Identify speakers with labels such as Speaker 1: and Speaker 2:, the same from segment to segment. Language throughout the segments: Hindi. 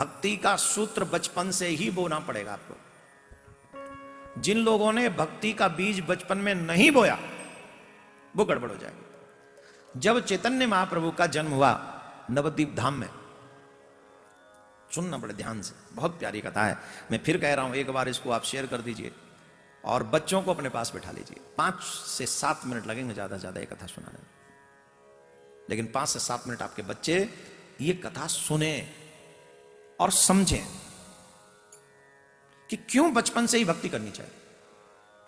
Speaker 1: भक्ति का सूत्र बचपन से ही बोना पड़ेगा आपको। जिन लोगों ने भक्ति का बीज बचपन में नहीं बोया वो गड़बड़ हो जाएगी। जब चैतन्य महाप्रभु का जन्म हुआ नवद्वीप धाम में, सुनना बड़े ध्यान से, बहुत प्यारी कथा है, मैं फिर कह रहा हूं, एक बार इसको आप शेयर कर दीजिए और बच्चों को अपने पास बैठा लीजिए। 5 से 7 मिनट लगेंगे ज्यादा से ज्यादा ये कथा सुनाने में, लेकिन 5 से 7 मिनट आपके बच्चे ये कथा सुने और समझें कि क्यों बचपन से ही भक्ति करनी चाहिए,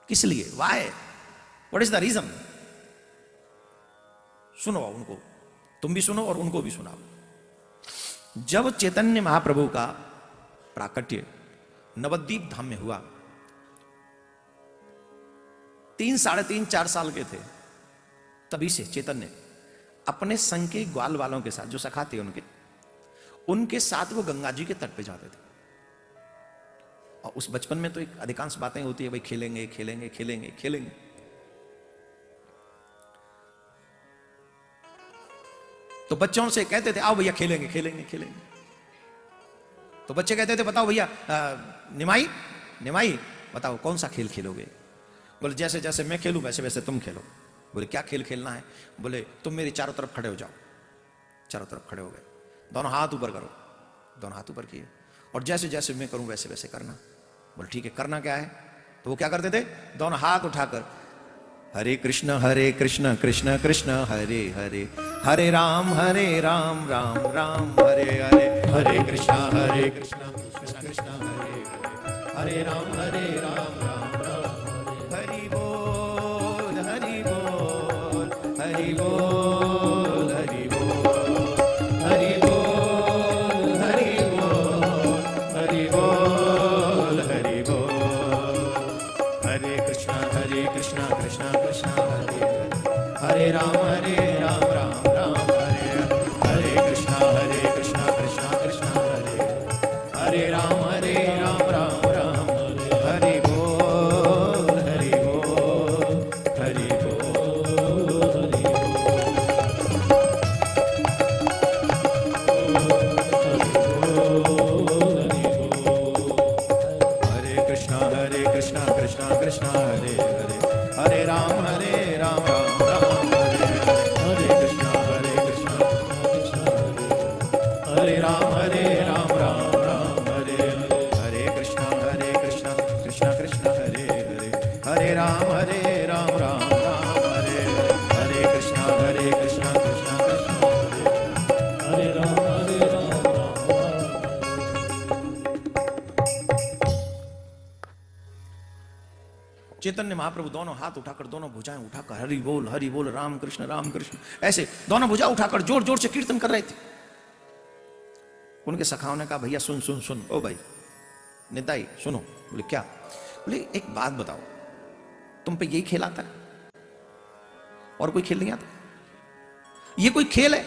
Speaker 1: किस लिए, why, what is the reason. सुनो उनको, तुम भी सुनो और उनको भी सुनाओ। जब चैतन्य महाप्रभु का प्राकट्य नवद्वीप धाम में हुआ, 3, साढ़े 3, 4 साल के थे, तभी से चैतन्य अपने संग के ग्वाल वालों के साथ, जो सखा थे उनके साथ वो गंगा जी के तट पे जाते थे। और उस बचपन में तो एक अधिकांश बातें होती है, भाई खेलेंगे खेलेंगे खेलेंगे खेलेंगे। तो बच्चों से कहते थे आओ भैया खेलेंगे खेलेंगे खेलेंगे। तो बच्चे कहते थे बताओ भैया निमाई निमाई बताओ कौन सा खेल खेलोगे। बोले जैसे जैसे मैं खेलूं वैसे वैसे तुम खेलो। बोले क्या खेल खेलना है। बोले तुम मेरी चारों तरफ खड़े हो जाओ। चारों तरफ खड़े हो गए, दोनों हाथ ऊपर करो, दोनों हाथ ऊपर किए और जैसे जैसे मैं करूं वैसे वैसे करना। बोले ठीक है, करना क्या है। तो वो क्या करते थे, दोनों हाथ उठाकर हरे कृष्ण कृष्ण कृष्ण हरे हरे, हरे राम राम राम हरे हरे, हरे कृष्ण कृष्ण कृष्ण हरे हरे, हरे राम राम राम हरि बोल हरि बोल हरि बोल हरि बोल हरि बोल हरि बोल हरि बोल हरि बोल, हरे कृष्ण कृष्ण कृष्ण हरे हरे, हरे राम राम राम हरे हरे, हरे कृष्ण कृष्ण कृष्ण हरे हरे राम राम राम हरि बोल हरि बोल हरि बोल हरि बोल, हरे कृष्ण कृष्ण कृष्ण हरे हरे, हरे राम राम राम हरे हरे, हरे कृष्ण कृष्ण कृष्ण हरे राम राम राम हरे हरे, हरे कृष्ण कृष्ण कृष्ण हरे हरे, हरे राम राम राम हरे हरे, हरे कृष्ण कृष्ण कृष्ण हरे हरे राम चैतन्य महाप्रभु दोनों हाथ उठाकर, दोनों भुजाएं उठाकर हरि बोल राम कृष्ण ऐसे दोनों भुजा उठाकर जोर जोर से कीर्तन कर रहे थे। उनके सखाओं ने कहा भैया सुन सुन सुन, ओ भाई निताई सुनो। बोले क्या। बोले एक बात बताओ, तुम पे यही खेल आता है और कोई खेल नहीं आता। ये कोई खेल है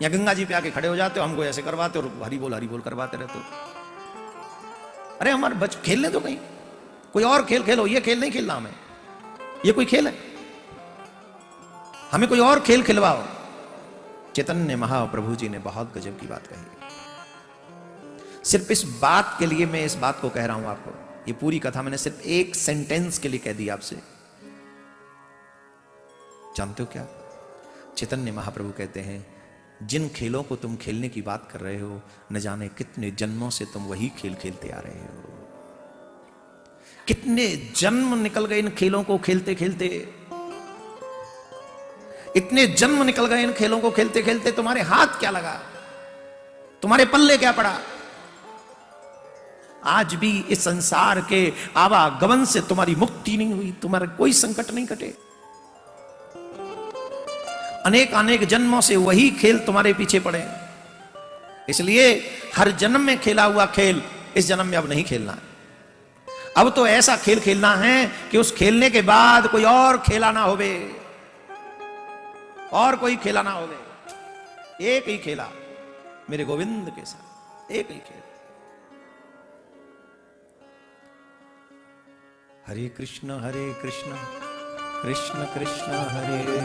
Speaker 1: या गंगा जी पे आके खड़े हो जाते हो, हमको ऐसे करवाते हो, हरि बोल करवाते रहते हो। अरे हमारे बच्चे खेलने तो कहीं, कोई और खेल खेलो, ये खेल नहीं खेलना हमें, ये कोई खेल है, हमें कोई और खेल खिलवाओ। चैतन्य महाप्रभु जी ने बहुत गजब की बात कही। सिर्फ इस बात के लिए मैं इस बात को कह रहा हूं आपको, ये पूरी कथा मैंने सिर्फ एक सेंटेंस के लिए कह दी आपसे। जानते हो क्या, चैतन्य महाप्रभु कहते हैं जिन खेलों को तुम खेलने की बात कर रहे हो, न जाने कितने जन्मों से तुम वही खेल खेलते आ रहे हो। कितने जन्म निकल गए इन खेलों को खेलते खेलते, इतने जन्म निकल गए इन खेलों को खेलते खेलते। तुम्हारे हाथ क्या लगा, तुम्हारे पल्ले क्या पड़ा। आज भी इस संसार के आवागमन से तुम्हारी मुक्ति नहीं हुई, तुम्हारा कोई संकट नहीं कटे। अनेक अनेक जन्मों से वही खेल तुम्हारे पीछे पड़े। इसलिए हर जन्म में खेला हुआ खेल इस जन्म में अब नहीं खेलना है। अब तो ऐसा खेल खेलना है कि उस खेलने के बाद कोई और खेला ना होवे, और कोई खेला ना होवे। एक ही खेला मेरे गोविंद के साथ, एक ही खेल। हरे कृष्ण कृष्ण कृष्ण हरे हरे,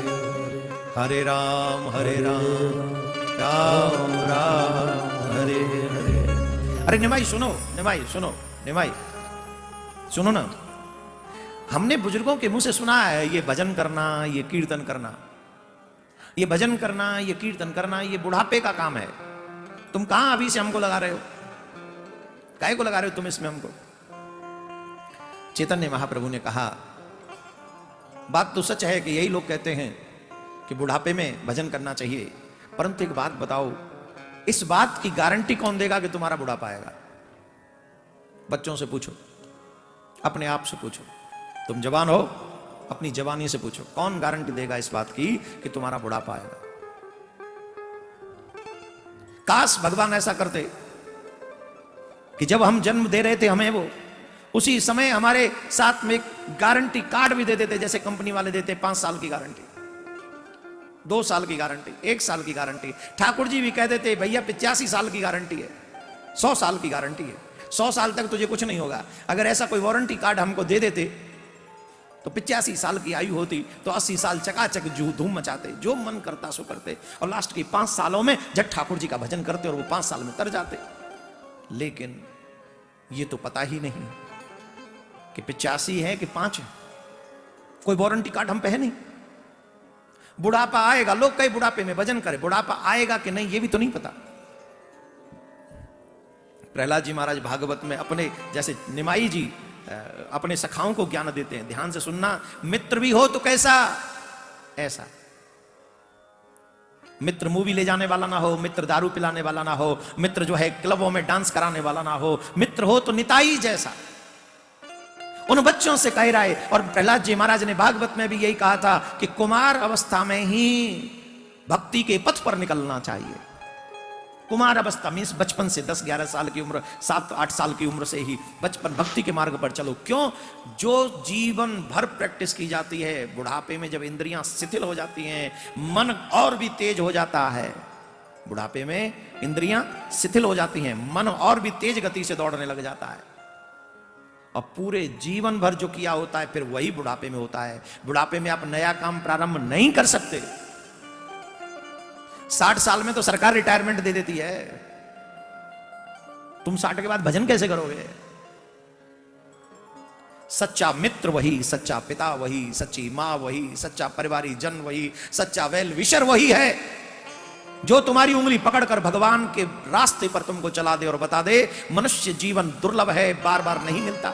Speaker 1: हरे राम राम राम अरे निमाई सुनो, निमाई सुनो, निमाई सुनो ना, हमने बुजुर्गों के मुंह से सुना है ये भजन करना, ये कीर्तन करना, ये भजन करना, ये कीर्तन करना, ये बुढ़ापे का काम है। तुम कहां अभी से हमको लगा रहे हो? काहे को लगा रहे हो तुम इसमें हमको? चैतन्य महाप्रभु ने कहा, बात तो सच है कि यही लोग कहते हैं कि बुढ़ापे में भजन करना चाहिए, परंतु एक बात बताओ, इस बात की गारंटी कौन देगा कि तुम्हारा बुढ़ापा आएगा? बच्चों से पूछो, अपने आप से पूछो, तुम जवान हो, अपनी जवानी से पूछो, कौन गारंटी देगा इस बात की कि तुम्हारा बुढ़ापा आएगा? काश भगवान ऐसा करते कि जब हम जन्म दे रहे थे हमें, वो उसी समय हमारे साथ में एक गारंटी कार्ड भी दे देते, जैसे कंपनी वाले देते 5 साल की गारंटी, 2 साल की गारंटी, 1 साल की गारंटी। ठाकुर जी भी कह देते भैया 85 साल की गारंटी है, 100 साल की गारंटी है, 100 साल तक तुझे कुछ नहीं होगा। अगर ऐसा कोई वारंटी कार्ड हमको दे देते तो 85 साल की आयु होती तो 80 साल चकाचक धूम मचाते, जो मन करता सो करते, और लास्ट की 5 सालों में जब ठाकुर जी का भजन करते और वो 5 साल में तर जाते। लेकिन ये तो पता ही नहीं कि 85 है कि 5 है, कोई वारंटी कार्ड हम पे है नहीं। बुढ़ापा आएगा, लोग कई बुढ़ापे में भजन करे, बुढ़ापा आएगा कि नहीं ये भी तो नहीं पता। प्रहलाद जी महाराज भागवत में अपने, जैसे निमाई जी अपने सखाओं को ज्ञान देते हैं, ध्यान से सुनना, मित्र भी हो तो कैसा ऐसा, मित्र मूवी ले जाने वाला ना हो, मित्र दारू पिलाने वाला ना हो, मित्र जो है क्लबों में डांस कराने वाला ना हो, मित्र हो तो निताई जैसा। उन बच्चों से कह रहा है, और प्रहलाद जी महाराज ने भागवत में भी यही कहा था कि कुमार अवस्था में ही भक्ति के पथ पर निकलना चाहिए। कुमार अवस्था मीन्स बचपन से 10-11 साल की उम्र, 7-8 साल की उम्र से ही बचपन भक्ति के मार्ग पर चलो। क्यों? जो जीवन भर प्रैक्टिस की जाती है, बुढ़ापे में जब इंद्रियां शिथिल हो जाती हैं, मन और भी तेज हो जाता है। बुढ़ापे में इंद्रियां शिथिल हो जाती हैं, मन और भी तेज गति से दौड़ने लग जाता है, और पूरे जीवन भर जो किया होता है फिर वही बुढ़ापे में होता है। बुढ़ापे में आप नया काम प्रारंभ नहीं कर सकते। 60 साल में तो सरकार रिटायरमेंट दे देती है, तुम 60 के बाद भजन कैसे करोगे? सच्चा मित्र वही, सच्चा पिता वही, सच्ची मां वही, सच्चा परिवारी जन वही, सच्चा वेल विशर वही है जो तुम्हारी उंगली पकड़कर भगवान के रास्ते पर तुमको चला दे और बता दे मनुष्य जीवन दुर्लभ है, बार बार नहीं मिलता।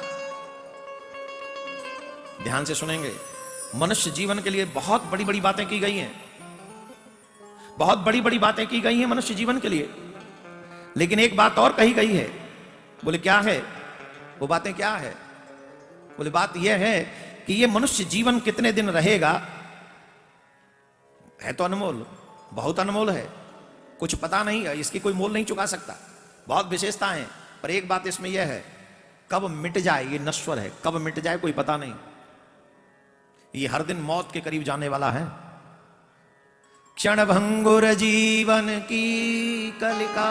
Speaker 1: ध्यान से सुनेंगे, मनुष्य जीवन के लिए बहुत बड़ी बड़ी बातें की गई हैं, बहुत बड़ी बड़ी बातें की गई हैं मनुष्य जीवन के लिए, लेकिन एक बात और कही गई है। बोले क्या है वो बातें? क्या है? बोले बात यह है कि ये मनुष्य जीवन कितने दिन रहेगा, है तो अनमोल, बहुत अनमोल है, कुछ पता नहीं है, इसकी कोई मोल नहीं चुका सकता, बहुत विशेषता है। पर एक बात इसमें यह है, कब मिट जाए ये नश्वर है, कब मिट जाए कोई पता नहीं। ये हर दिन मौत के करीब जाने वाला है। क्षण भंगुर जीवन की कलिका